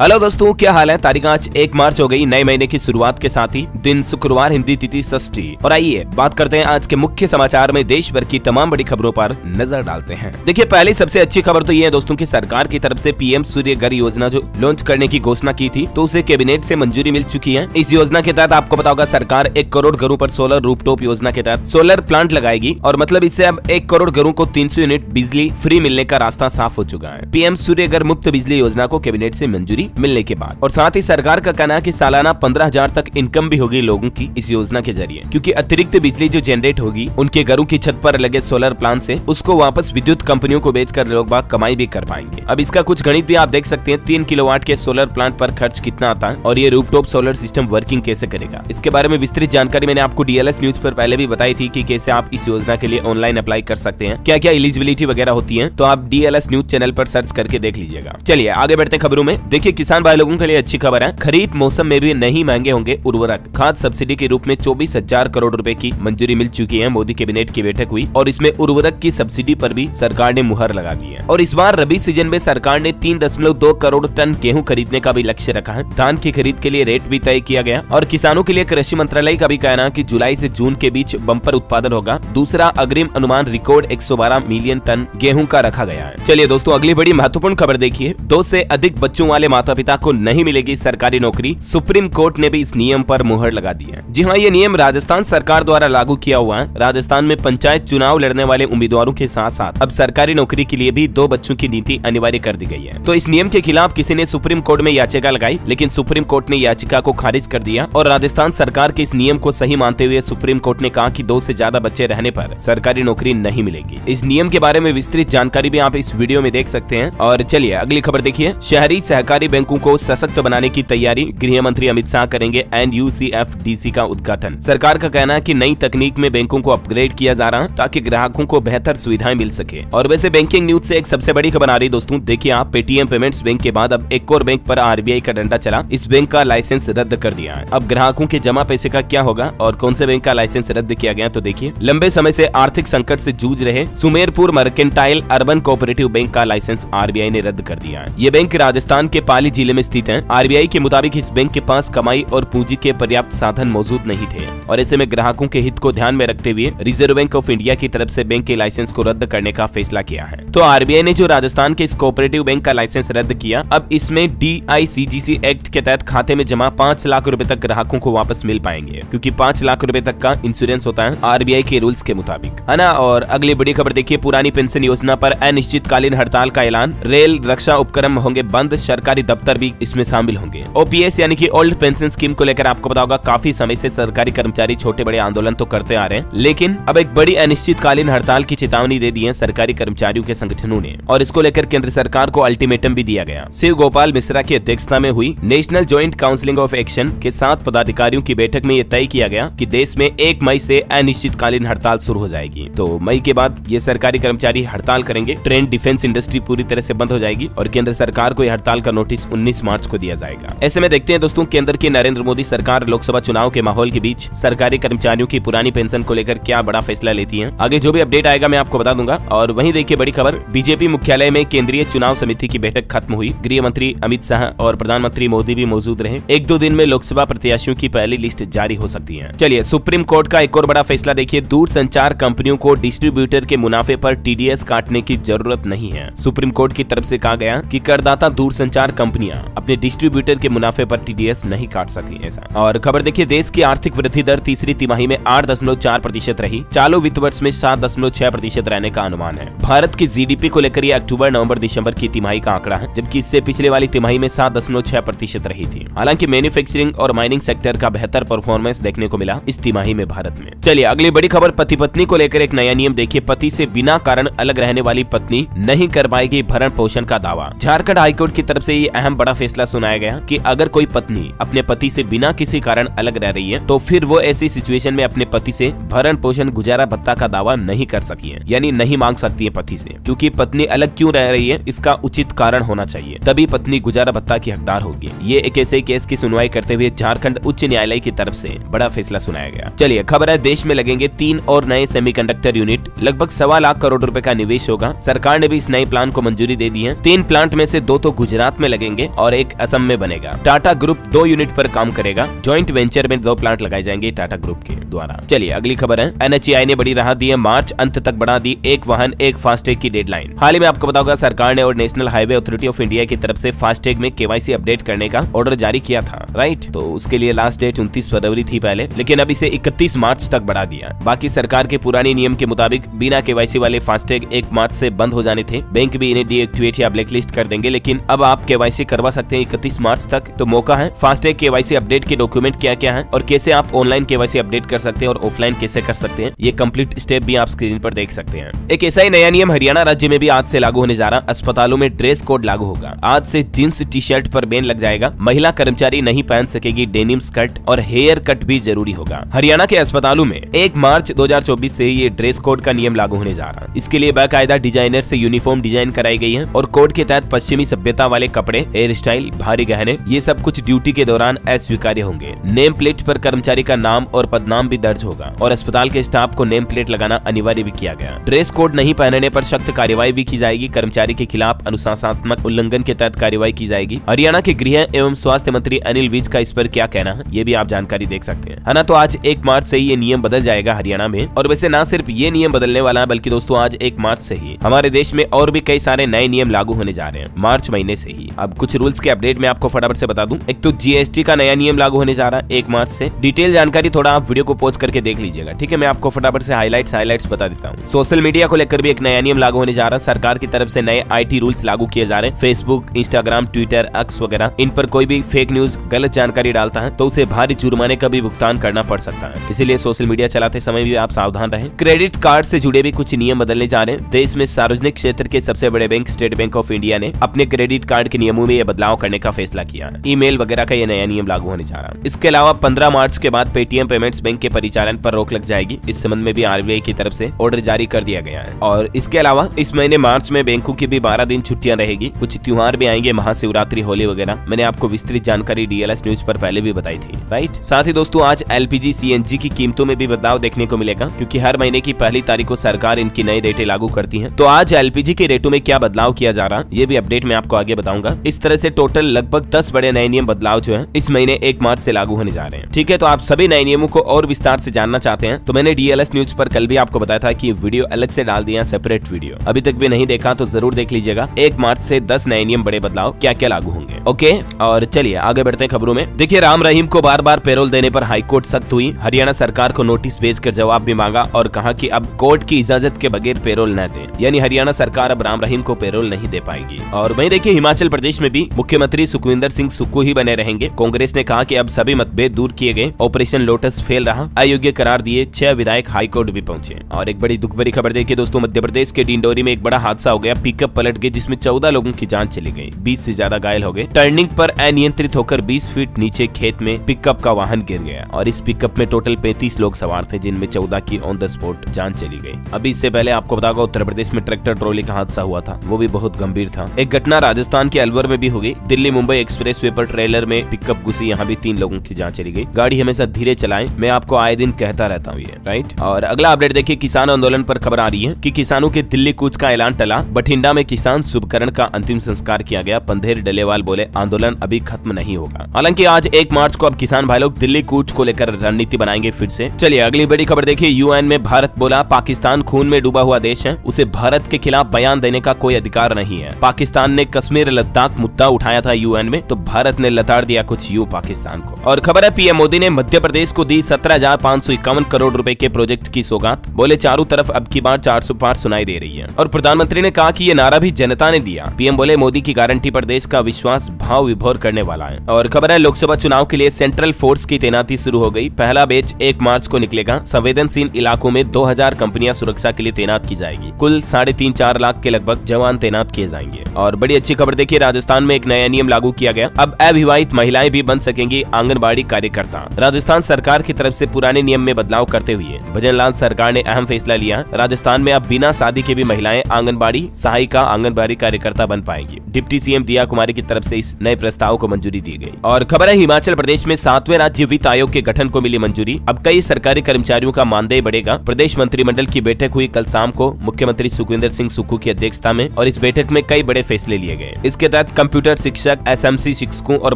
Hello दोस्तों, क्या हाल है। तारीख आज 1 मार्च हो गई नए महीने की शुरुआत के साथ ही दिन शुक्रवार, हिंदी तिथि षष्ठी। और आइए बात करते हैं आज के मुख्य समाचार में देश भर की तमाम बड़ी खबरों पर नजर डालते हैं। देखिए, पहली सबसे अच्छी खबर तो ये है दोस्तों की सरकार की तरफ से पीएम सूर्य घर योजना जो लॉन्च करने की घोषणा की थी, तो उसे कैबिनेट से मंजूरी मिल चुकी है। इस योजना के तहत आपको पता होगा सरकार 1 करोड़ घरों पर सोलर रूफटॉप योजना के तहत सोलर प्लांट लगाएगी और मतलब इससे अब 1 करोड़ घरों को 300 यूनिट बिजली फ्री मिलने का रास्ता साफ हो चुका है। पीएम सूर्य घर मुफ्त बिजली योजना को कैबिनेट से मंजूरी मिलने के बाद और साथ ही सरकार का कहना है कि सालाना 15,000 तक इनकम भी होगी लोगों की इस योजना के जरिए, क्योंकि अतिरिक्त बिजली जो जनरेट होगी उनके घरों की छत पर लगे सोलर प्लांट से उसको वापस विद्युत कंपनियों को बेचकर लोग बाग कमाई भी कर पाएंगे। अब इसका कुछ गणित भी आप देख सकते हैं। 3 किलोवाट के सोलर प्लांट पर खर्च कितना आता है और ये रूफटॉप सोलर सिस्टम वर्किंग कैसे करेगा, इसके बारे में विस्तृत जानकारी मैंने आपको डीएलएस न्यूज पर पहले भी बताई थी कि कैसे आप इस योजना के लिए ऑनलाइन अप्लाई कर सकते हैं, क्या क्या एलिजिबिलिटी वगैरह होती है, तो आप डीएलएस न्यूज चैनल पर सर्च करके देख लीजिएगा। चलिए आगे बढ़ते खबरों में। देखिए, किसान भाई लोगों के लिए अच्छी खबर है। खरीफ मौसम में भी नहीं महंगे होंगे उर्वरक। खाद सब्सिडी के रूप में 24,000 करोड़ रुपए की मंजूरी मिल चुकी है। मोदी कैबिनेट की बैठक हुई और इसमें उर्वरक की सब्सिडी पर भी सरकार ने मुहर लगा दी है। और इस बार रबी सीजन में सरकार ने 3.2 करोड़ टन गेहूं खरीदने का भी लक्ष्य रखा है। धान की खरीद के लिए रेट भी तय किया गया और किसानों के लिए कृषि मंत्रालय का भी कहना है कि जुलाई से जून के बीच बम्पर उत्पादन होगा। दूसरा अग्रिम अनुमान रिकॉर्ड 112 मिलियन टन गेहूं का रखा गया है। चलिए दोस्तों, अगली बड़ी महत्वपूर्ण खबर देखिए। 2 से अधिक बच्चों वाले माता पिता को नहीं मिलेगी सरकारी नौकरी। सुप्रीम कोर्ट ने भी इस नियम पर मुहर लगा दी है। जी हाँ, ये नियम राजस्थान सरकार द्वारा लागू किया हुआ है। राजस्थान में पंचायत चुनाव लड़ने वाले उम्मीदवारों के साथ साथ अब सरकारी नौकरी के लिए भी 2 बच्चों की नीति अनिवार्य कर दी गई है। तो इस नियम के खिलाफ किसी ने सुप्रीम कोर्ट में याचिका लगाई, लेकिन सुप्रीम कोर्ट ने याचिका को खारिज कर दिया और राजस्थान सरकार के इस नियम को सही मानते हुए सुप्रीम कोर्ट ने कहा कि 2 से ज्यादा बच्चे रहने पर सरकारी नौकरी नहीं मिलेगी। इस नियम के बारे में विस्तृत जानकारी भी आप इस वीडियो में देख सकते हैं। और चलिए अगली खबर देखिए। शहरी सहकारी बैंकों को सशक्त बनाने की तैयारी, गृह मंत्री अमित शाह करेंगे NUCFDC का उद्घाटन। सरकार का कहना है कि नई तकनीक में बैंकों को अपग्रेड किया जा रहा है ताकि ग्राहकों को बेहतर सुविधाएं मिल सके। और वैसे बैंकिंग न्यूज से एक सबसे बड़ी खबर आ रही दोस्तों। देखिए आप, पेटीएम पेमेंट्स बैंक के बाद अब एक और बैंक पर RBI का डंडा चला। इस बैंक का लाइसेंस रद्द कर दिया है। अब ग्राहकों के जमा पैसे का क्या होगा और कौन से बैंक का लाइसेंस रद्द किया गया, तो देखिए, लंबे समय से आर्थिक संकट से जूझ रहे Sumerpur mercantile urban cooperative bank का लाइसेंस RBI ने रद्द कर दिया है। ये बैंक राजस्थान के पाली जिले में स्थित है। RBI के मुताबिक इस बैंक के पास कमाई और पूंजी के पर्याप्त साधन मौजूद नहीं थे और ऐसे में ग्राहकों के हित को ध्यान में रखते हुए रिजर्व बैंक ऑफ इंडिया की तरफ से बैंक के लाइसेंस को रद्द करने का फैसला किया है। तो RBI ने जो राजस्थान के इस कोऑपरेटिव बैंक का लाइसेंस रद्द किया, अब इसमें DICGC एक्ट के तहत खाते में जमा 5 लाख रुपए तक ग्राहकों को वापस मिल पाएंगे, क्योंकि 5 लाख रुपए तक का इंश्योरेंस होता है RBI के रूल्स के मुताबिक, है ना। और अगली बड़ी खबर देखिए। पुरानी पेंशन योजना पर अनिश्चितकालीन हड़ताल का ऐलान। रेल रक्षा उपक्रम होंगे बंद, सरकारी दफ्तर भी इसमें शामिल होंगे। OPS यानी कि ओल्ड पेंशन स्कीम को लेकर आपको पता होगा काफी समय से सरकारी कर्मचारी छोटे बड़े आंदोलन तो करते आ रहे हैं, लेकिन अब एक बड़ी अनिश्चितकालीन हड़ताल की चेतावनी दे दी है सरकारी कर्मचारियों के संगठनों ने और इसको लेकर केंद्र सरकार को अल्टीमेटम भी दिया गया। शिव गोपाल मिश्रा की अध्यक्षता में हुई national joint counselling of action के 7 पदाधिकारियों की बैठक में यह तय किया गया कि देश में 1 मई से अनिश्चितकालीन हड़ताल शुरू हो जाएगी। तो मई के बाद ये सरकारी कर्मचारी हड़ताल करेंगे। ट्रेन डिफेंस इंडस्ट्री पूरी तरह से बंद हो जाएगी और केंद्र सरकार को यह हड़ताल का नोटिस 19 मार्च को दिया जाएगा। ऐसे में देखते हैं दोस्तों, केंद्र की नरेंद्र मोदी सरकार लोकसभा चुनाव के माहौल के बीच सरकारी कर्मचारियों की पुरानी पेंशन को लेकर क्या बड़ा फैसला लेती है। आगे जो भी अपडेट आएगा मैं आपको बता दूंगा। और वहीं देखिए बड़ी खबर, बीजेपी मुख्यालय में केंद्रीय चुनाव समिति की बैठक खत्म हुई। गृह मंत्री अमित शाह और प्रधानमंत्री मोदी भी मौजूद रहे। 1-2 दिन में लोकसभा प्रत्याशियों की पहली लिस्ट जारी हो सकती है। चलिए सुप्रीम कोर्ट का एक और बड़ा फैसला देखिए। दूरसंचार कंपनियों को डिस्ट्रीब्यूटर के मुनाफे पर TDS काटने की जरूरत नहीं है। सुप्रीम कोर्ट की तरफ से कहा गया कि करदाता दूरसंचार कंपनियां अपने डिस्ट्रीब्यूटर के मुनाफे पर TDS नहीं काट सकती ऐसा। और खबर देखिए, देश की आर्थिक वृद्धि दर तीसरी तिमाही में 8.4% रही। चालू वित्त वर्ष में 7.6% रहने का अनुमान है। भारत की GDP को लेकर यह अक्टूबर, नवंबर, दिसंबर की तिमाही का आंकड़ा है, जबकि इससे पिछले वाली तिमाही में 7.6% रही थी। हालांकि मैन्युफैक्चरिंग और माइनिंग सेक्टर का बेहतर परफॉर्मेंस देखने को मिला इस तिमाही में भारत में। चलिए अगली बड़ी खबर, पति पत्नी को लेकर एक नया नियम देखिए। पति से बिना कारण अलग रहने वाली पत्नी नहीं कर पाएगी भरण पोषण का दावा। झारखंड हाईकोर्ट की तरफ से ये अहम बड़ा फैसला सुनाया गया कि अगर कोई पत्नी अपने पति से बिना किसी कारण अलग रह रही है तो फिर वो ऐसी सिचुएशन में अपने पति से भरण पोषण गुजारा भत्ता का दावा नहीं कर सकती है, यानी नहीं मांग सकती है पति से, क्योंकि पत्नी अलग क्यों रह रही है इसका उचित कारण होना चाहिए, तभी पत्नी गुजारा भत्ता की हकदार होगी। ये एक ऐसे केस की सुनवाई करते हुए झारखंड उच्च न्यायालय की तरफ से बड़ा फैसला सुनाया गया। चलिए खबर है, देश में लगेंगे 3 और नए सेमीकंडक्टर यूनिट, लगभग 1.25 लाख करोड़ रुपए का निवेश होगा। सरकार ने भी इस नए प्लान को मंजूरी दे दी है। 3 प्लांट में से 2 तो गुजरात में लगे लगेंगे और एक असम में बनेगा। टाटा ग्रुप 2 यूनिट पर काम करेगा। ज्वाइंट वेंचर में 2 प्लांट लगाए जाएंगे टाटा ग्रुप के द्वारा। चलिए अगली खबर है, NHAI ने बड़ी राहत दी है, मार्च अंत तक बढ़ा दी एक वाहन एक फास्टैग की डेडलाइन। हाल ही में आपको बताऊंगा सरकार ने और national highway authority of India की तरफ से फास्टैग में KYC अपडेट करने का ऑर्डर जारी किया था, राइट। तो उसके लिए लास्ट डेट 29 फरवरी थी पहले, लेकिन अब इसे 31 मार्च तक बढ़ा दिया। बाकी सरकार के पुराने नियम के मुताबिक बिना KYC वाले फास्टैग 1 मार्च से बंद हो जाने थे। बैंक भी इन्हें डीएक्टिवेट या ब्लैकलिस्ट कर देंगे, लेकिन अब आप KYC करवा सकते हैं 31 मार्च तक। तो मौका है। फास्टैग KYC अपडेट के डॉक्यूमेंट क्या क्या है और कैसे आप ऑनलाइन KYC अपडेट कर सकते हैं और ऑफलाइन कैसे कर सकते हैं, ये कंप्लीट स्टेप भी आप स्क्रीन पर देख सकते हैं। एक ऐसा ही नया नियम हरियाणा राज्य में भी आज से लागू होने जा रहा। अस्पतालों में ड्रेस कोड लागू होगा। आज से जींस टी शर्ट पर बैन लग जाएगा। महिला कर्मचारी नहीं पहन सकेगी डेनिम स्कर्ट और हेयर कट भी जरूरी होगा। हरियाणा के अस्पतालों में 1 मार्च 2024 से ये ड्रेस कोड का नियम लागू होने जा रहा है। इसके लिए बाकायदा डिजाइनर से यूनिफॉर्म डिजाइन कराई गई है और कोड के तहत पश्चिमी सभ्यता वाले कपड़े, हेयर स्टाइल, भारी गहने, ये सब कुछ ड्यूटी के दौरान अस्वीकार्य होंगे। नेम प्लेट पर कर्मचारी का नाम और पदनाम भी दर्ज होगा और अस्पताल के स्टाफ को नेम प्लेट लगाना अनिवार्य भी किया गया। ड्रेस कोड नहीं पहनने पर सख्त कार्रवाई भी की जाएगी। कर्मचारी के खिलाफ अनुशासनात्मक उल्लंघन के तहत कार्रवाई की जाएगी। हरियाणा के गृह एवं स्वास्थ्य मंत्री अनिल विज का इस पर क्या कहना है, ये भी आप जानकारी देख सकते हैं, है ना। तो आज 1 मार्च से ही ये नियम बदल जाएगा हरियाणा में। और वैसे ना सिर्फ ये नियम बदलने वाला है, बल्कि दोस्तों आज 1 मार्च से ही हमारे देश में और भी कई सारे नए नियम लागू होने जा रहे हैं मार्च महीने से ही। अब कुछ रूल्स के अपडेट मैं आपको फटाफट से बता दूं। एक तो GST का नया नियम लागू होने जा रहा है 1 मार्च से। डिटेल जानकारी थोड़ा आप वीडियो को पॉज करके देख लीजिएगा, ठीक है। मैं आपको फटाफट से हाइलाइट्स बता देता हूँ। सोशल मीडिया को लेकर भी एक नया नियम लागू होने जा रहा है। सरकार की तरफ से नए IT रूल्स लागू किए जा रहे हैं। फेसबुक, इंस्टाग्राम, ट्विटर, एक्स वगैरह, इन पर कोई भी फेक न्यूज, गलत जानकारी डालता है तो उसे भारी जुर्माने का भी भुगतान करना पड़ सकता है। इसीलिए सोशल मीडिया चलाते समय भी आप सावधान रहें। क्रेडिट कार्ड से जुड़े भी कुछ नियम बदलने जा रहे हैं। देश में सार्वजनिक क्षेत्र के सबसे बड़े bank state bank of India ने अपने क्रेडिट कार्ड के नियमों में यह बदलाव करने का फैसला किया है। ईमेल वगैरह का यह नया नियम लागू होने जा रहा है। इसके अलावा 15 मार्च के बाद पेटीएम पेमेंट्स बैंक के परिचालन पर रोक लग जाएगी। इस संबंध में भी RBI की तरफ से ऑर्डर जारी कर दिया गया है। और इसके अलावा इस महीने मार्च में बैंकों की भी 12 दिन छुट्टियां रहेगी। कुछ त्योहार भी आएंगे, महाशिवरात्रि, होली वगैरह। मैंने आपको विस्तृत जानकारी DLS न्यूज पर पहले भी बताई थी, राइट। साथ ही दोस्तों आज LPG CNG की कीमतों में भी बदलाव देखने को मिलेगा, क्योंकि हर महीने की पहली तारीख को सरकार इनकी नई रेटें लागू करती है। तो आज LPG के रेटों में क्या बदलाव किया जा रहा, ये भी अपडेट मैं आपको आगे बताऊंगा। इस तरह से टोटल लगभग 10 बड़े नए नियम बदलाव जो है इस महीने 1 मार्च से लागू होने जा रहे हैं, ठीक है। तो आप सभी नए नियमों को और विस्तार से जानना चाहते हैं तो मैंने DLS न्यूज पर कल भी आपको बताया था कि वीडियो अलग से डाल दिया, सेपरेट वीडियो। अभी तक भी नहीं देखा तो जरूर देख लीजिएगा। 1 मार्च से 10 नए नियम, बड़े बदलाव क्या क्या लागू होंगे, ओके। और चलिए आगे बढ़ते हैं खबरों में। देखिए, राम रहीम को बार बार पैरोल देने पर हाईकोर्ट सख्त हुई। हरियाणा सरकार को नोटिस भेजकर जवाब भी मांगा और कहा कि अब कोर्ट की इजाजत के बगैर पैरोल न दे, यानी हरियाणा सरकार अब राम रहीम को पैरोल नहीं दे पाएगी। और वहीं देखिए, हिमाचल प्रदेश में भी मुख्यमंत्री सुखविंदर सिंह सुक्खू ही बने रहेंगे। कांग्रेस ने कहा कि अब सभी मतभेद दूर किए गए, ऑपरेशन लोटस फेल रहा, अयोग्य करार दिए। 6 विधायक हाईकोर्ट भी पहुंचे। और एक बड़ी दुख भरी खबर देखिए दोस्तों, मध्य प्रदेश के डिंडोरी में एक बड़ा हादसा हो गया। पिकअप पलट गई जिसमें 14 लोगों की जान चली गई, 20 से ज्यादा घायल हो गए। टर्निंग पर अनियंत्रित होकर 20 फीट नीचे खेत में पिकअप का वाहन गिर गया और इस पिकअप में टोटल 35 लोग सवार थे, जिनमें 14 की ऑन द स्पॉट जान चली गई। अभी इससे पहले आपको बताऊंगा उत्तर प्रदेश में ट्रैक्टर ट्रॉली का हादसा हुआ था, वो भी बहुत गंभीर था। एक घटना राजस्थान के अलवर में भी हो गई। दिल्ली मुंबई एक्सप्रेस वे पर ट्रेलर में पिकअप घुसी, यहाँ भी 3 लोगों की जान चली गई। गाड़ी हमेशा धीरे चलाएं, मैं आपको आए दिन कहता रहता हूँ ये, राइट। और अगला अपडेट देखिए, किसान आंदोलन पर खबर आ रही है कि किसानों के दिल्ली कूच का ऐलान टला। बठिंडा में किसान शुभकरण का अंतिम संस्कार किया गया। पंधेर डलेवाल बोले आंदोलन अभी खत्म नहीं होगा। हालांकि आज 1 मार्च को अब किसान भाई लोग दिल्ली कूच को लेकर रणनीति बनाएंगे फिर से। चलिए अगली बड़ी खबर देखिए, UN में भारत बोला पाकिस्तान खून में डूबा हुआ देश है, उसे भारत के खिलाफ बयान देने का कोई अधिकार नहीं है। पाकिस्तान ने कश्मीर लद्दाख मुद्दा उठाया था UN में, तो भारत ने लताड़ दिया कुछ यूं पाकिस्तान को। और खबर है PM मोदी ने मध्य प्रदेश को दी 17,551 करोड़ रुपए के प्रोजेक्ट की सौगात। बोले चारों तरफ अब की बार 400 पार सुनाई दे रही है। और प्रधानमंत्री ने कहा कि ये नारा भी जनता ने दिया। PM बोले मोदी की गारंटी पर देश का विश्वास भाव विभोर करने वाला है। और खबर है लोकसभा चुनाव के लिए सेंट्रल फोर्स की तैनाती शुरू हो गई। पहला बैच 1 मार्च को निकलेगा। संवेदनशील इलाकों में 2000 कंपनियां सुरक्षा के लिए तैनात की जाएगी। कुल 3.5-4 लाख के लगभग जवान तैनात किए जाएंगे। और बड़ी अच्छी खबर देखिए, राजस्थान में एक नया नियम लागू किया गया। अब अविवाहित महिलाएं भी बन सकेंगी आंगनबाड़ी कार्यकर्ता। राजस्थान सरकार की तरफ से पुराने नियम में बदलाव करते हुए भजनलाल सरकार ने अहम फैसला लिया। राजस्थान में अब बिना शादी के भी महिलाएं आंगनबाड़ी सहायिका, आंगनबाड़ी कार्यकर्ता बन पाएंगी। डिप्टी CM दिया कुमारी की तरफ से इस नए प्रस्ताव को मंजूरी दी गई। और खबर है हिमाचल प्रदेश में 7वें राज्य वित्त आयोग के गठन को मिली मंजूरी। अब कई सरकारी कर्मचारियों का मानदेय बढ़ेगा। प्रदेश मंत्रिमंडल की बैठक हुई कल शाम को मुख्यमंत्री सुखविंदर सिंह सुक्खू की अध्यक्षता में और इस बैठक में कई बड़े फैसले लिए गए। इसके तहत कंप्यूटर शिक्षक, SMC शिक्षकों और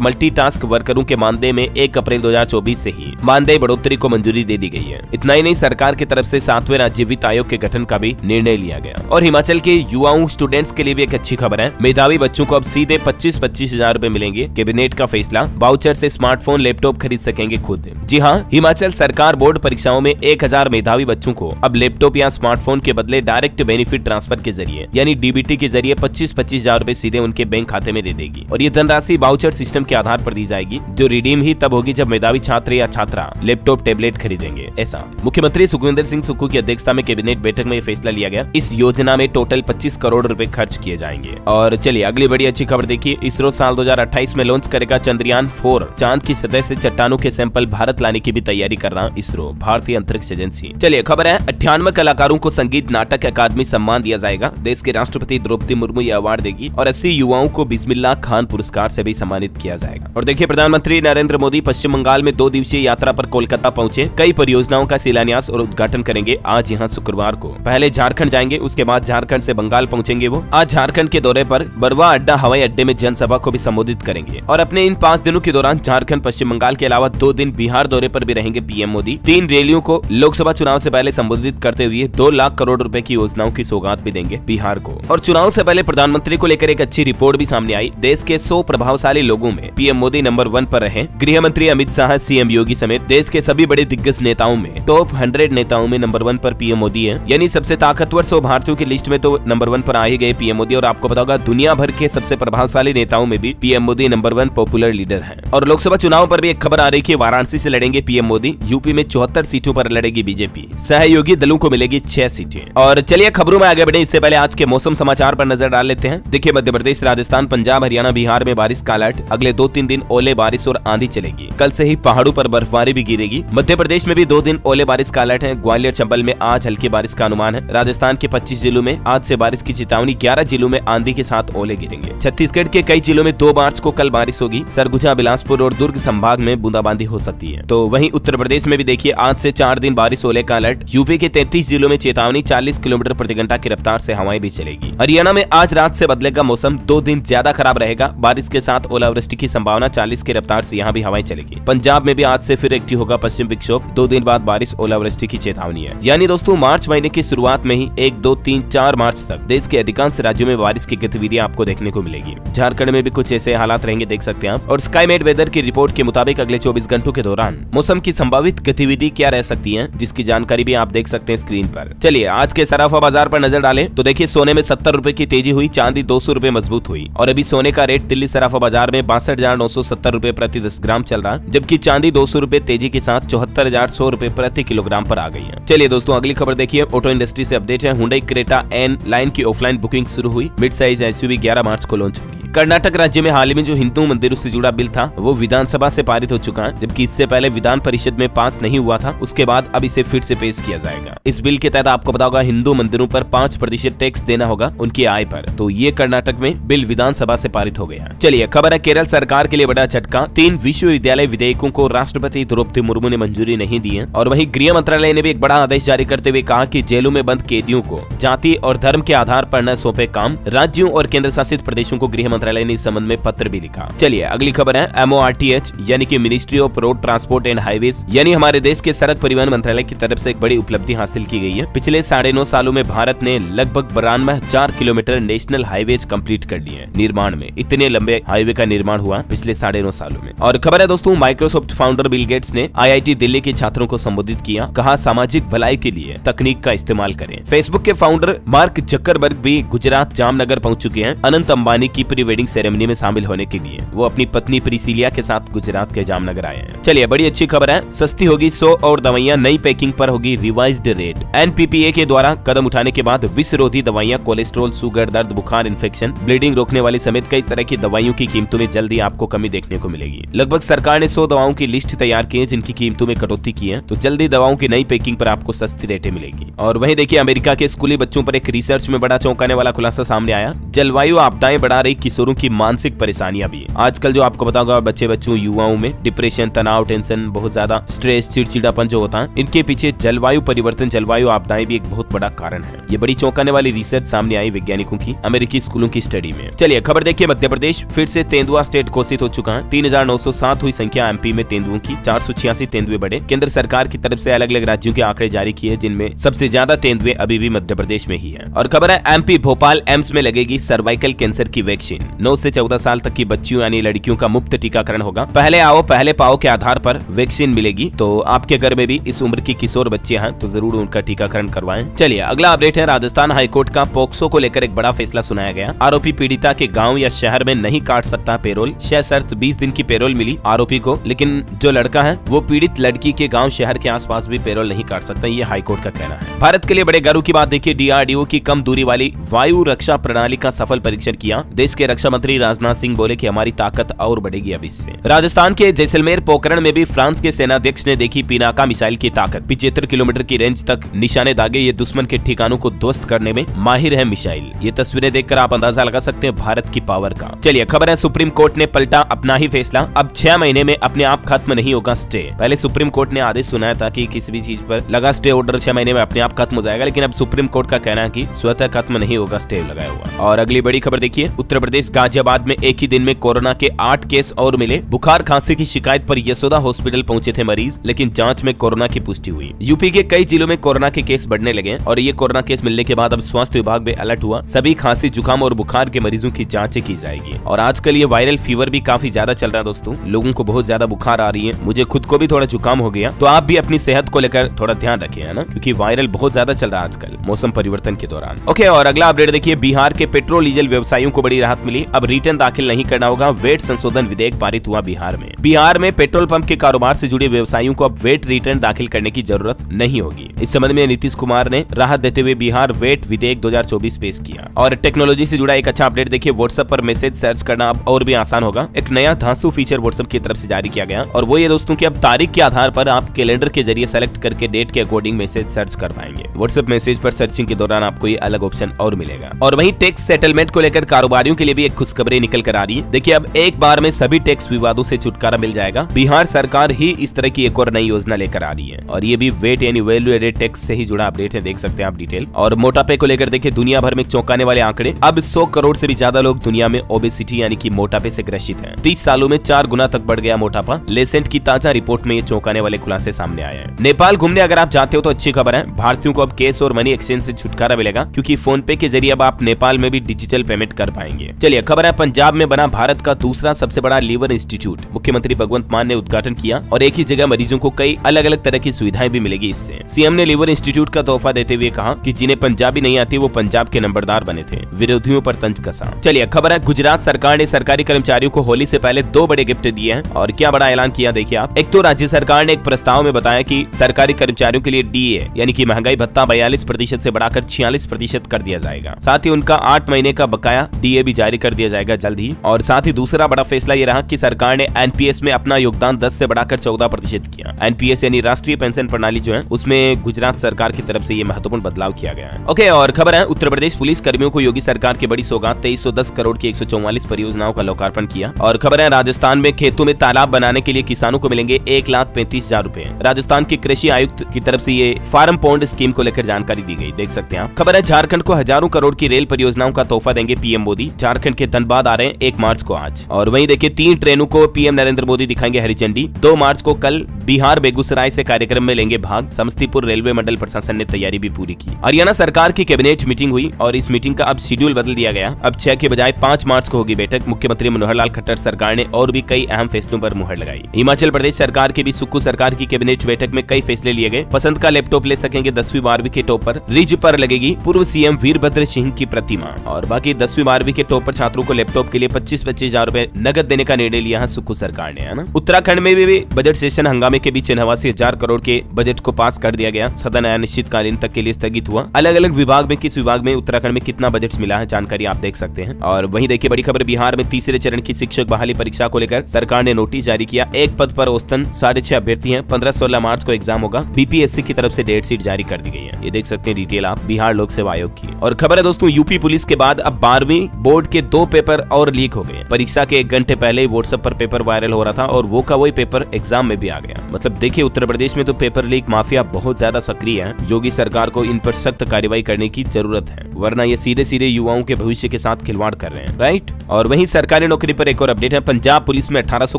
मल्टीटास्क वर्करों के मानदेय में 1 अप्रैल 2024 से ही मानदेय बढ़ोतरी को मंजूरी दे दी गई है। इतना ही नहीं, सरकार की तरफ से 7वें राज्य वित्त आयोग के गठन का भी निर्णय लिया गया। और हिमाचल के युवाओं स्टूडेंट्स के लिए भी एक अच्छी खबर है। मेधावी बच्चों को अब सीधे 25-25 हजार रूपए मिलेंगे। कैबिनेट का फैसला, वाउचर से स्मार्टफोन, लैपटॉप खरीद सकेंगे खुद। जी हाँ, हिमाचल सरकार बोर्ड परीक्षाओं में 1000 मेधावी बच्चों को अब लैपटॉप या स्मार्टफोन के बदले डायरेक्ट बेनिफिट ट्रांसफर के जरिए यानी DBT के जरिए 25-25 हजार रूपए सीधे उनके बैंक खाते में दे देगी। और ये धनराशि वाउचर सिस्टम के आधार पर दी जाएगी, जो रिडीम ही तब होगी जब मेधावी छात्र या छात्रा लैपटॉप टैबलेट खरीदेंगे। ऐसा मुख्यमंत्री सुखविंदर सिंह सुक्खू की अध्यक्षता में कैबिनेट बैठक में फैसला लिया गया। इस योजना में टोटल 25 करोड़ रुपए खर्च किए जाएंगे। और चलिए अगली बड़ी अच्छी खबर देखिए। इसरो साल 2028 में लॉन्च करेगा चंद्रयान 4। चांद की सतह से चट्टानों के सैंपल भारत लाने की भी तैयारी कर रहा इसरो, भारतीय अंतरिक्ष एजेंसी। चलिए खबर है, 98 कलाकारों को संगीत नाटक अकादमी सम्मान दिया जाएगा। देश के राष्ट्रपति द्रौपदी मुर्मू ये अवार्ड देगी और 80 युवाओं को बिस्मिल्लाह खान पुरस्कार से भी सम्मानित किया जाएगा। और देखिए, प्रधानमंत्री नरेंद्र मोदी पश्चिम बंगाल में 2 दिवसीय यात्रा पर कोलकाता पहुंचे। कई परियोजनाओं का शिलान्यास और उद्घाटन करेंगे। आज यहाँ शुक्रवार को पहले झारखंड जाएंगे, उसके बाद झारखंड से बंगाल पहुंचेंगे वो। आज झारखंड के दौरे पर बरवा अड्डा हवाई अड्डे में जनसभा को भी संबोधित करेंगे। और अपने इन 5 दिनों के दौरान झारखंड, पश्चिम बंगाल के अलावा 2 दिन बिहार दौरे पर भी रहेंगे पीएम मोदी। 3 रैलियों को लोकसभा चुनाव से पहले संबोधित करते हुए 2 लाख करोड़ रुपए की योजनाओं की सौगात भी देंगे बिहार को। और चुनाव से पहले प्रधानमंत्री को लेकर एक अच्छी रिपोर्ट भी सामने आई। देश के 100 प्रभावशाली लोगों में पीएम मोदी नंबर 1 पर रहे। गृह मंत्री अमित शाह, CM योगी समेत देश के सभी बड़े दिग्गज नेताओं में टॉप 100 नेताओं में नंबर 1 पर पीएम मोदी है। यानी सबसे ताकतवर 100 भारतीयों की लिस्ट में तो नंबर 1 पर आ ही गए पीएम मोदी। और आपको पता होगा, दुनिया भर के सबसे प्रभावशाली नेताओं में भी PM Modi number 1 popular leader है। और लोकसभा चुनाव पर भी एक खबर आ रही है, वाराणसी से लड़ेंगे पीएम मोदी। यूपी में 74 सीटों पर लड़ेगी बीजेपी। सहयोगी दलों को मिलेगी 6 सीटें। और चलिए खबरों में आगे बढ़े, इससे पहले आज के मौसम समाचार पर नजर डाल लेते हैं। देखिए, मध्य प्रदेश, राजस्थान, पंजाब, हरियाणा, बिहार में बारिश का अलर्ट। अगले 2-3 दिन ओले बारिश और आंधी चलेगी। कल से ही पहाड़ों पर बर्फबारी भी गिरेगी। मध्य प्रदेश में भी 2 दिन ओले बारिश का अलर्ट है। ग्वालियर, चंबल में आज हल्की बारिश का अनुमान है। राजस्थान के 25 जिलों में आज से बारिश की चेतावनी। 11 जिलों में आंधी के साथ ओले गिरेंगे। छत्तीसगढ़ के कई जिलों में 2 मार्च को कल बारिश होगी। सरगुजा, बिलासपुर और दुर्ग संभाग में बूंदाबांदी हो सकती है। तो वहीं उत्तर प्रदेश में भी देखिए, आज से 4 दिन बारिश ओले का अलर्ट। यूपी के 33 जिलों में चेतावनी। 40 किलोमीटर प्रति घंटा की रफ्तार से हवाएं भी चलेगी। हरियाणा में आज रात से बदलेगा मौसम। 2 दिन ज्यादा खराब रहेगा। बारिश के साथ ओलावृष्टि की संभावना। 40 की रफ्तार से यहाँ भी हवाएं चलेगी। पंजाब में भी आज से फिर एक्टिव होगा पश्चिम विक्षोभ। 2 दिन बाद बारिश, ओलावृष्टि की चेतावनी है। यानी दोस्तों, मार्च महीने की शुरुआत में ही 1, 2, 3, 4 मार्च तक देश के अधिकांश राज्यों में बारिश की गतिविधियां आपको देखने को मिलेगी। झारखंड में भी कुछ ऐसे हालात रहेंगे, देख सकते हैं आप। और स्काईमेट वेदर की रिपोर्ट के मुताबिक अगले 24 घंटों के दौरान मौसम की संभावित गतिविधि क्या रह सकती है, जिसकी जानकारी भी आप देख सकते हैं स्क्रीन पर। चलिए आज के सराफा बाजार पर नजर डालें तो देखिए, सोने में 70 रुपए की तेजी हुई। चांदी 200 रुपए मजबूत हुई। और अभी सोने का रेट दिल्ली सराफा बाजार में 62,970 रुपए प्रति 10 ग्राम चल रहा है, जबकि चांदी 200 रुपए तेजी के साथ 74,100 रुपए प्रति किलोग्राम पर आ गई है। चलिए दोस्तों, अगली खबर देखिए, ऑटो इंडस्ट्री से अपडेट है। हुंडई क्रेटा एन लाइन की ऑफलाइन बुकिंग शुरू हुई। मिड साइज SUV 11 मार्च को लॉन्च होगी। कर्नाटक राज्य में हाल ही में जो हिंदू मंदिरों से जुड़ा बिल था वो विधानसभा से पारित हो चुका है, जबकि इससे पहले विधान परिषद में पास नहीं हुआ था। उसके बाद अब इसे फिर से पेश किया जाएगा। इस बिल के तहत आपको पता होगा, हिंदू मंदिरों पर 5% टैक्स देना होगा उनकी आय पर। तो ये कर्नाटक में बिल विधानसभा से पारित हो गया। चलिए खबर है, केरल सरकार के लिए बड़ा झटका। 3 विश्वविद्यालय विधेयकों को राष्ट्रपति द्रौपदी मुर्मू ने मंजूरी नहीं दी है। और वहीं गृह मंत्रालय ने भी एक बड़ा आदेश जारी करते हुए कहा कि जेलों में बंद कैदियों को जाति और धर्म के आधार पर न सौंपे काम। राज्यों और केंद्र शासित प्रदेशों को गृह मंत्रालय ने इस संबंध में पत्र भी लिखा। चलिए अगली खबर है, MORTH यानी कि ministry of road transport and highways, यानी हमारे देश के सड़क परिवहन मंत्रालय की तरफ से एक बड़ी उपलब्धि हासिल की गई है। पिछले 9.5 सालों में भारत ने लगभग 92,000 किलोमीटर नेशनल हाईवेज कंप्लीट कर लिए हैं निर्माण में। इतने लंबे हाईवे का निर्माण हुआ पिछले 9.5 सालों में। और खबर है दोस्तों, माइक्रोसॉफ्ट फाउंडर बिल गेट्स ने IIT दिल्ली के छात्रों को संबोधित किया। कहा, सामाजिक भलाई के लिए तकनीक का इस्तेमाल करें। फेसबुक के फाउंडर मार्क जकरबर्ग भी गुजरात जामनगर पहुंच चुके हैं अनंत अंबानी की प्री वेडिंग सेरेमनी में शामिल होने के लिए। वो अपनी पत्नी प्रिसिलिया के साथ गुजरात के जामनगर आए हैं। चलिए बड़ी अच्छी खबर है, सस्ती होगी 100 और दवाइयां, नई पैकिंग पर होगी रिवाइज्ड रेट। NPPA के द्वारा कदम उठाने के बाद विषरोधी दवाइयां, कोलेस्ट्रॉल, शुगर, दर्द, बुखार, इन्फेक्शन, ब्लीडिंग रोकने वाली समेत कई तरह की दवाइयों की कीमतों में जल्दी आपको कमी देखने को मिलेगी। लगभग सरकार ने 100 दवाओं की लिस्ट तैयार की है जिनकी कीमतों में कटौती की है। तो जल्दी दवाओं की नई पैकिंग पर आपको सस्ती रेटें मिलेगी। और वहीं देखिए, अमेरिका के स्कूली बच्चों पर एक रिसर्च में बड़ा चौंकाने वाला खुलासा सामने आया। जलवायु आपदाएं बढ़ा रही किशोर किशोरों की मानसिक परेशानियां भी। आजकल जो आपको पता होगा बच्चों युवाओं में डिप्रेशन, तनाव, टेंशन, बहुत ज्यादा स्ट्रेस, चिड़चिड़ापन जो होता है, इनके पीछे जलवायु परिवर्तन, जलवायु आपदाएं भी एक बहुत बड़ा कारण है। ये बड़ी चौंकाने वाली रिसर्च सामने आई वैज्ञानिकों की अमेरिकी स्कूलों की स्टडी में। चलिए खबर देखिए, मध्य प्रदेश फिर से तेंदुआ स्टेट घोषित हो चुका है। 3907 हुई संख्या एमपी में तेंदुओं की, 486 तेंदुए बढ़े। केंद्र सरकार की तरफ से अलग अलग राज्यों के आंकड़े जारी किए, जिनमें सबसे ज्यादा तेंदुए अभी भी मध्य प्रदेश में ही है। और खबर है एमपी भोपाल एम्स में लगेगी सर्वाइकल कैंसर की वैक्सीन। 9 से 14 साल तक की बच्चियों यानी लड़कियों का मुफ्त टीकाकरण होगा। पहले आओ पहले पाओ के आधार पर वैक्सीन मिलेगी, तो आपके घर में भी इस उम्र की किशोर बच्चियां हैं तो जरूर उनका टीकाकरण करवाएं। चलिए अगला अपडेट है, राजस्थान हाईकोर्ट का पोक्सो को लेकर एक बड़ा फैसला सुनाया गया। आरोपी पीड़िता के गांव या शहर में नहीं काट सकता पेरोल। शर्त 20 दिन की पेरोल मिली आरोपी को, लेकिन जो लड़का है वो पीड़ित लड़की के गांव शहर के आसपास भी पेरोल नहीं काट सकता, ये हाईकोर्ट का कहना है। भारत के लिए बड़े गर्व की बात देखिए, डीआरडीओ की कम दूरी वाली वायु रक्षा प्रणाली का सफल परीक्षण किया। देश के रक्षा मंत्री राजनाथ सिंह बोले कि हमारी ताकत और बढ़ेगी अब इससे। राजस्थान के जैसलमेर पोखरण में भी फ्रांस के सेनाध्यक्ष ने देखी पिनाका मिसाइल की ताकत। 75 किलोमीटर की रेंज तक निशाने दागे, ये दुश्मन के ठिकानों को ध्वस्त करने में माहिर है मिसाइल। ये तस्वीरें देखकर आप अंदाजा लगा सकते हैं भारत की पावर का। चलिए खबर है, सुप्रीम कोर्ट ने पलटा अपना ही फैसला। अब 6 महीने में अपने आप खत्म नहीं होगा स्टे। पहले सुप्रीम कोर्ट ने आदेश सुनाया था कि किसी भी चीज पर लगा स्टे ऑर्डर 6 महीने में अपने आप खत्म हो जाएगा, लेकिन अब सुप्रीम कोर्ट का कहना है कि स्वतः खत्म नहीं होगा स्टे लगाया हुआ। और अगली बड़ी खबर देखिए, उत्तर प्रदेश गाजियाबाद में एक ही दिन में कोरोना के 8 केस और मिले। बुखार खांसी की शिकायत पर यशोदा हॉस्पिटल पहुंचे थे मरीज, लेकिन जांच में कोरोना की पुष्टि हुई। यूपी के कई जिलों में कोरोना के केस बढ़ने लगे और ये कोरोना केस मिलने के बाद अब स्वास्थ्य विभाग भी अलर्ट हुआ। सभी खांसी, जुकाम और बुखार के मरीजों की जांचें की जाएगी। और आजकल ये वायरल फीवर भी काफी ज्यादा चल रहा है दोस्तों, लोगों को बहुत ज्यादा बुखार आ रही है। मुझे खुद को भी थोड़ा जुकाम हो गया, तो आप भी अपनी सेहत को लेकर थोड़ा ध्यान रखें, है ना, क्योंकि वायरल बहुत ज्यादा चल रहा है आजकल मौसम परिवर्तन के दौरान। ओके, और अगला अपडेट देखिए, बिहार के पेट्रोल डीजल व्यवसायियों को बड़ी राहत मिली। अब रिटर्न दाखिल नहीं करना होगा। वेट संशोधन विधेयक पारित हुआ बिहार में। बिहार में पेट्रोल पंप के कारोबार से जुड़े व्यवसायियों को अब वेट रिटर्न दाखिल करने की जरूरत नहीं होगी। इस संबंध में नीतीश कुमार ने राहत देते हुए बिहार वेट विधेयक 2024 पेश किया। और टेक्नोलॉजी से जुड़ा एक अच्छा अपडेट देखिए, व्हाट्सएप पर मैसेज सर्च करना अब और भी आसान होगा। एक नया धांसू फीचर व्हाट्सएप की तरफ से जारी किया गया, और वो ये दोस्तों कि अब तारीख के आधार पर आप कैलेंडर के जरिए सेलेक्ट करके डेट के अकॉर्डिंग मैसेज सर्च कर पाएंगे। व्हाट्सएप मैसेज पर सर्चिंग के दौरान आपको ये अलग ऑप्शन और मिलेगा। और वहीं टैक्स सेटलमेंट को लेकर कारोबारियों के लिए भी एक खुशखबरी निकल कर आ रही है। देखिए, अब एक बार में सभी टैक्स विवादों से छुटकारा मिल जाएगा। बिहार सरकार ही इस तरह की एक और नई योजना लेकर आ रही है, और ये भी वेट यानी वैल्यू एडेड टैक्स से ही जुड़ा अपडेट है, देख सकते हैं आप डिटेल। और मोटापे को लेकर देखिए, दुनिया भर में चौंकाने वाले आंकड़े। अब 100 करोड़ से भी ज्यादा लोग दुनिया में ओबेसिटी यानी कि मोटापे से ग्रसित हैं। 30 सालों में 4 गुना तक बढ़ गया मोटापा। लेसेंट की ताजा रिपोर्ट में ये चौंकाने वाले खुलासे सामने आए हैं। नेपाल घूमने अगर आप जाते हो तो अच्छी खबर है, भारतीयों को अब कैश और मनी एक्सचेंज से छुटकारा मिलेगा, क्योंकि फोन पे के जरिए अब आप नेपाल में भी डिजिटल पेमेंट कर पाएंगे। चलिए खबर है, पंजाब में बना भारत का दूसरा सबसे बड़ा लीवर इंस्टीट्यूट। मुख्यमंत्री भगवंत मान ने उद्घाटन किया, और एक ही जगह मरीजों को कई अलग अलग तरह की सुविधाएं भी मिलेगी इससे। सीएम ने लीवर इंस्टीट्यूट का तोहफा देते हुए कहा कि जिन्हें पंजाबी नहीं आती वो पंजाब के नंबरदार बने थे, विरोधियों पर तंज कसा। चलिए खबर है, गुजरात सरकार ने सरकारी कर्मचारियों को होली से पहले 2 बड़े गिफ्ट दिए हैं, और क्या बड़ा ऐलान किया देखिए आप। एक तो राज्य सरकार ने एक प्रस्ताव में बताया कि सरकारी कर्मचारियों के लिए डीए यानी कि महंगाई भत्ता 42% से बढ़ाकर 46% कर दिया जाएगा। साथ ही उनका 8 महीने का बकाया डीए भी जारी कर दिया जाएगा जल्द ही। और साथ ही दूसरा बड़ा फैसला ये रहा कि सरकार ने एनपीएस में अपना योगदान 10 से बढ़ाकर 14% किया। एनपीएस यानी राष्ट्रीय पेंशन प्रणाली जो है, उसमें गुजरात सरकार की तरफ से ये महत्वपूर्ण बदलाव किया गया है। ओके, और खबर है, उत्तर प्रदेश पुलिस कर्मियों को योगी सरकार की बड़ी सौगात, 2310 करोड़ की 144 परियोजनाओं का लोकार्पण किया। और खबर है, राजस्थान में खेतों में तालाब बनाने के लिए किसानों को मिलेंगे 1,35,000 रुपए। राजस्थान के कृषि आयुक्त की तरफ से ये फार्म पॉन्ड स्कीम को लेकर जानकारी दी गई, देख सकते हैं आप। खबर है, झारखंड को हजारों करोड़ की रेल परियोजनाओं का तोहफा देंगे पीएम मोदी। झारखंड के धनबाद आ रहे हैं 1 मार्च को आज। और वहीं देखिए, 3 ट्रेनों को पीएम नरेंद्र मोदी दिखाएंगे हरी झंडी। 2 मार्च को कल बिहार बेगूसराय से कार्यक्रम में लेंगे भाग। समस्तीपुर रेलवे मंडल प्रशासन ने तैयारी भी पूरी की। हरियाणा सरकार की कैबिनेट मीटिंग हुई, और इस मीटिंग का अब शेड्यूल बदल दिया गया। अब 6 के बजाय 5 मार्च को होगी बैठक। मुख्यमंत्री मनोहर लाल खट्टर सरकार ने और भी कई अहम फैसलों पर मुहर लगाई। हिमाचल प्रदेश सरकार की भी सुक्खू सरकार की कैबिनेट बैठक में कई फैसले लिए गए। पसंद का लैपटॉप ले सकेंगे 10वीं 12वीं के टॉप पर। रिज पर लगेगी पूर्व सीएम वीरभद्र सिंह की प्रतिमा। और बाकी 10वीं 12वीं के टॉप पर छात्रों को लैपटॉप के लिए 25-25 हजार रुपए नगद देने का निर्णय लिया है सुक्खू सरकार ने, है ना। उत्तराखंड में भी बजट सेशन हंगामे के बीच 89,000 करोड़ के बजट को पास कर दिया गया। सदन अनिश्चितकालीन तक के लिए स्थगित हुआ। अलग अलग विभाग में किस विभाग में उत्तराखंड में कितना बजट मिला है जानकारी आप देख सकते हैं। और वहीं देखिए, बड़ी खबर, बिहार में तीसरे चरण की शिक्षक बहाली परीक्षा को लेकर सरकार ने नोटिस जारी किया। एक पद पर औसतन 6.5 अभ्यर्थी हैं। 15-16 मार्च को एग्जाम होगा। बीपीएससी की तरफ से डेट शीट जारी कर दी गई है। ये देख सकते हैं डिटेल आप बिहार लोक सेवा आयोग की। और खबर है दोस्तों, यूपी पुलिस के बाद अब 12वीं बोर्ड के 2 पेपर और लीक हो गए। परीक्षा के 1 घंटे पहले व्हाट्सएप पर पेपर वायरल हो रहा था और वो का वही पेपर एग्जाम में भी आ गया। मतलब देखिए, उत्तर प्रदेश में तो पेपर लीक माफिया बहुत ज्यादा सक्रिय है। योगी सरकार को इन पर सख्त कार्रवाई करने की जरूरत है, वरना ये सीधे सीधे युवाओं के भविष्य के साथ खिलवाड़ कर रहे हैं, राइट। और वहीं सरकारी नौकरी पर एक और अपडेट है। पंजाब पुलिस में 1800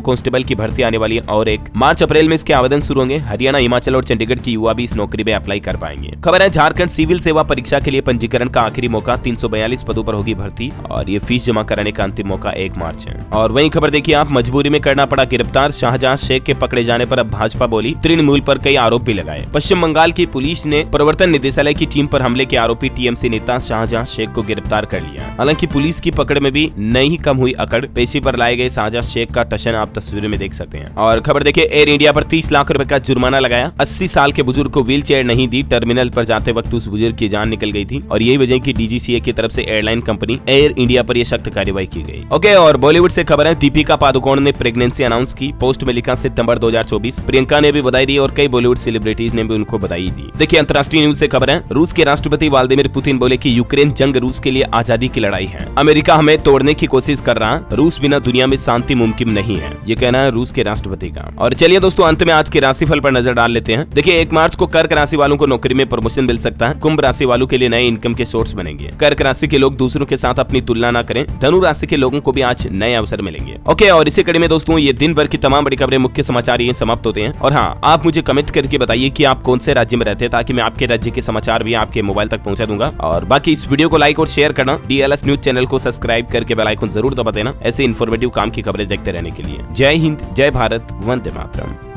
कांस्टेबल की भर्ती आने वाली है और 1 मार्च अप्रैल में इसके आवेदन शुरू होंगे। हरियाणा, हिमाचल और चंडीगढ़ की युवा भी इस नौकरी में अप्लाई कर पाएंगे। खबर है, झारखंड सिविल सेवा परीक्षा के लिए पंजीकरण का आखिरी मौका, 342 पदों पर होगी भर्ती और ये फीस जमा कराने का अंतिम मौका 1 मार्च है। और वहीं खबर देखिए आप, मजबूरी में करना पड़ा गिरफ्तार। शाहजहां शेख के पकड़े जाने पर अब भाजपा बोली, तृणमूल पर कई आरोप भी लगाए। पश्चिम बंगाल की पुलिस ने प्रवर्तन निदेशालय की टीम पर हमले के आरोपी टीएमसी नेता शाहजहां शेख को गिरफ्तार कर लिया। हालांकि पुलिस की पकड़ में भी नहीं कम हुई अकड़। पेशी पर लाए गए शाहजहां शेख का टशन आप तस्वीर में देख सकते हैं। और खबर देखिए, एयर इंडिया पर 30 लाख रुपए का जुर्माना लगाया। 80 साल के बुजुर्ग को व्हील चेयर नहीं दी। टर्मिनल पर जाते वक्त उस बुजुर्ग की जान निकल गई थी और यही वजह की डीजीसीए की तरफ से एयरलाइन कंपनी एयर इंडिया पर यह सख्त कार्रवाई की गई। ओके, और बॉलीवुड से खबर है, दीपिका पादुकोण ने प्रेगनेंसी अनाउंस की। पोस्ट में लिखा सितंबर 2024। प्रियंका ने भी बधाई दी और कई बॉलीवुड सेलिब्रिटीज ने भी उनको बधाई दी। देखिए अंतर्राष्ट्रीय न्यूज से खबर है, रूस के राष्ट्रपति व्लादिमीर पुतिन बोले कि यूक्रेन जंग रूस के लिए आजादी की लड़ाई है। अमेरिका हमें तोड़ने की कोशिश कर रहा, रूस बिना दुनिया में शांति मुमकिन नहीं है, ये कहना है रूस के राष्ट्रपति का। और चलिए दोस्तों, अंत में आज के राशिफल पर नजर डाल लेते हैं। देखिए 1 मार्च को कर्क राशि वालों को नौकरी में प्रमोशन मिल सकता है। कुंभ राशि वालों के लिए नए इनकम के सोर्स बनेंगे। कर्क राशि के लोग दूसरों के साथ अपनी तुलना न करें। धनु राशि के लोगों को भी आज नए अवसर मिलेंगे। ओके, और इसी कड़ी में दोस्तों ये दिन भर की तमाम बड़ी खबरें, मुख्य समाचार ये समाप्त होते हैं। और हाँ, आप मुझे कमेंट करके बताइए कि आप कौन से राज्य में रहते हैं, ताकि मैं आपके राज्य के समाचार भी आपके मोबाइल तक पहुंचा दूंगा। और बाकी इस वीडियो को लाइक और शेयर करना, DLS न्यूज चैनल को सब्सक्राइब करके बेल आइकन जरूर दबा देना ऐसे इन्फॉर्मेटिव काम की खबरें देखते रहने के लिए। जय हिंद, जय भारत, वंदे मातरम।